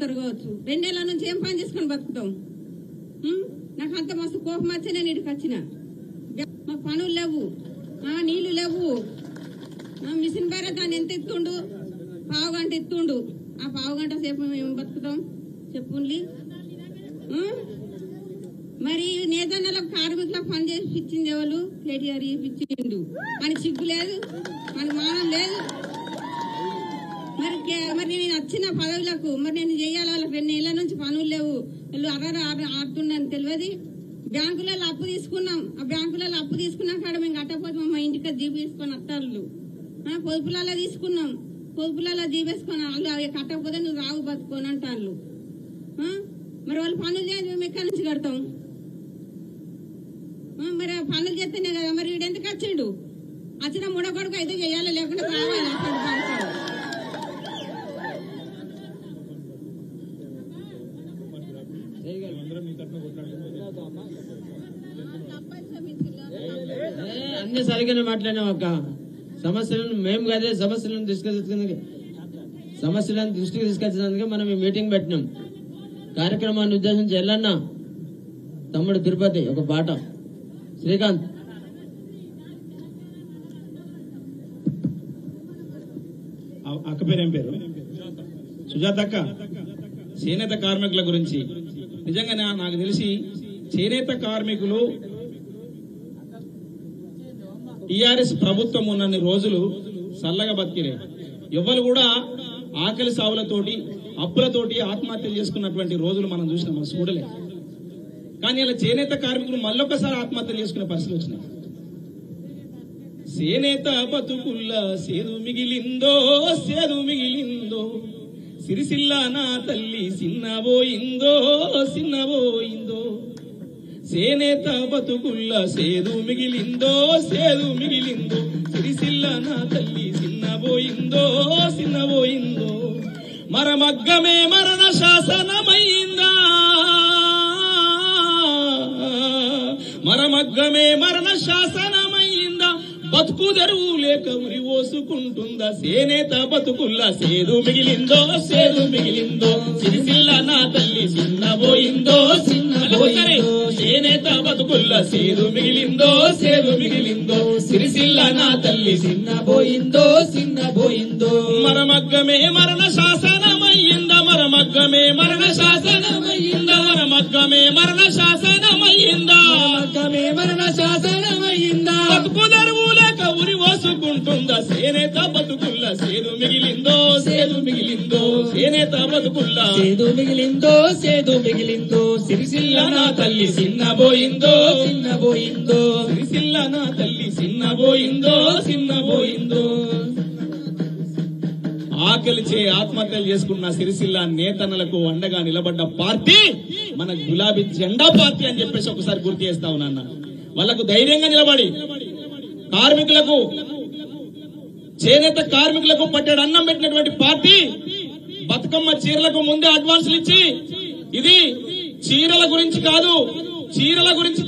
బతుకుతారు కావచ్చు. 2 ఏళ్ల నుంచి ఏం పని చేసుకొని బతుకుతాం? నాకు అంత మస్తు కోపం వచ్చి నేను ఇక్కడికి వచ్చిన. మాకు పనులు లేవు, నీళ్లు లేవు. మిషన్ బేరే దాన్ని ఎంత ఎత్తుండు? 1/2 గంట ఎత్తుండు. ఆ 1/2 గంట సేపు మేము బతుకుతాం చెప్పుండి. మరి నేతన్నలకు కార్మికులకు పని చేసి ఇచ్చింది ఎవరు? కేటీఆర్ ఇప్పించిండు. మనకి సిగ్గు లేదు, మనకి మానం లేదు. మరి నేను వచ్చిన పదవులకు మరి నేను చేయాలి. వాళ్ళకి 2 ఏళ్ల నుంచి పనులు లేవు. వాళ్ళు ఆడుతున్నాను తెలియదు. బ్యాంకులలో అప్పు తీసుకున్నాం. ఆ బ్యాంకులలో అప్పు తీసుకున్నాం కాడ మేము కట్టకపోతే మా ఇంటికి జీపేసుకొని వస్తారు. పొదుపులలో తీసుకున్నాం, పొదుపులలో జీపేసుకొని వాళ్ళు అవి కట్టకపోతే నువ్వు రావు బతుకోని అంటారు. మరి వాళ్ళు పనులు చేయాలి, మేము ఎక్కడి నుంచి కడతాం? మరి పనులు చేస్తేనే కదా. మరి వీడు ఎందుకు వచ్చిండు? వచ్చిన ముడకొడుకు అయితే చేయాలి, లేకుండా రావాలి. అన్ని సరిగ్గానే మాట్లాడినాం అక్క. సమస్యలను మేము కదే సమస్యలను దృష్టికి తీసుకొచ్చినందుకే మనం ఈ మీటింగ్ పెట్టినాం. కార్యక్రమాన్ని ఉద్దేశించి ఎల్లన్నా తమ్ముడు తిరుపతి ఒక పాట. శ్రీకాంత్ అక్క పేరు ఏం పేరు? సుజాత అక్క. చేనేత కార్మికుల గురించి నిజంగా నాకు తెలిసి చేనేత కార్మికులు టీఆర్ఎస్ ప్రభుత్వం ఉన్నన్ని రోజులు చల్లగా బతికిరే. ఎవరు కూడా ఆకలి సావులతోటి అప్పులతోటి ఆత్మహత్యలు చేసుకున్నటువంటి రోజులు మనం చూసినాం, మనం చూడలే. కానీ ఇలా చేనేత కార్మికులు మళ్ళొకసారి ఆత్మహత్యలు చేసుకునే పరిస్థితి వచ్చినాయి. చేనేత బతుకుల్లా సేదు మిగిలిందో, సేదు మిగిలిందో, సిరిసిల్ల నా తల్లి సిన్నబోయిందో, సిన్నబోయిందో. చేనేత బతుకుల్లా సేదు మిగిలిందో, సేదు మిగిలిందో, సిరిసిల్ల నా తల్లి సిన్నబోయిందో, సిన్నబోయిందో. మరమగ్గమే మరణ శాసనమైందా, మరమగ్గమే మరణ శాసనమైందా. బతుకు తెరువు లేక ఉరి ఓసుకుంటుందా. చేనేత బతుకుల్లా సేదు మిగిలిందో, సేదు మిగిలిందో, సిరిసిల్ల నా తల్లి సిన్నబోయిందో, సిన్నబోయిందో. చేనేత బతుకుల్లా సేదు మిగిలిందో, సేదు మిగిలిందో, సిరిసిల్ల నా తల్లి సిన్నబోయిందో, సిన్నబోయిందో. మరమగ్గమే మరణ శాసనమయ్యిందా, మరమగ్గమే మరణ శాసనమయ్యిందా, మరమగ్గమే మరణ శాసనమయ్యిందా, మరమగ్గమే మరణ శాసనమయ్యిందా. బతుకు తెరువు లేక ఉరి ఓసుకుంటుందా. చేనేత బతుకుల్లా సేదు మిగిలిందో, సేదు మిగిలిందో, చేనేత బతుకుల్లా సేదు మిగిలిందో, సేదు మిగిలిందో, సిరిసిల్ల నా తల్లి సిన్నబోయిందో, సిన్నబోయిందో, సిరిసిల్ల నా తల్లి సిన్నబోయిందో, సిన్నబోయిందో. ఆకలిచే ఆత్మహత్యలు చేసుకున్న సిరిసిల్ల నేతన్నలకు అండగా నిలబడ్డ పార్టీ మన గులాబీ జెండా పార్టీ అని చెప్పేసి ఒకసారి గుర్తు చేస్తా ఉన్నా. వాళ్ళకు ధైర్యంగా నిలబడి కార్మికులకు, చేనేత కార్మికులకు పట్టెడు అన్నం పెట్టినటువంటి పార్టీ. బతుకమ్మ చీరలకు ముందే అడ్వాన్సులు ఇచ్చి, ఇది చీరల గురించి కాదు, చీరల గురించి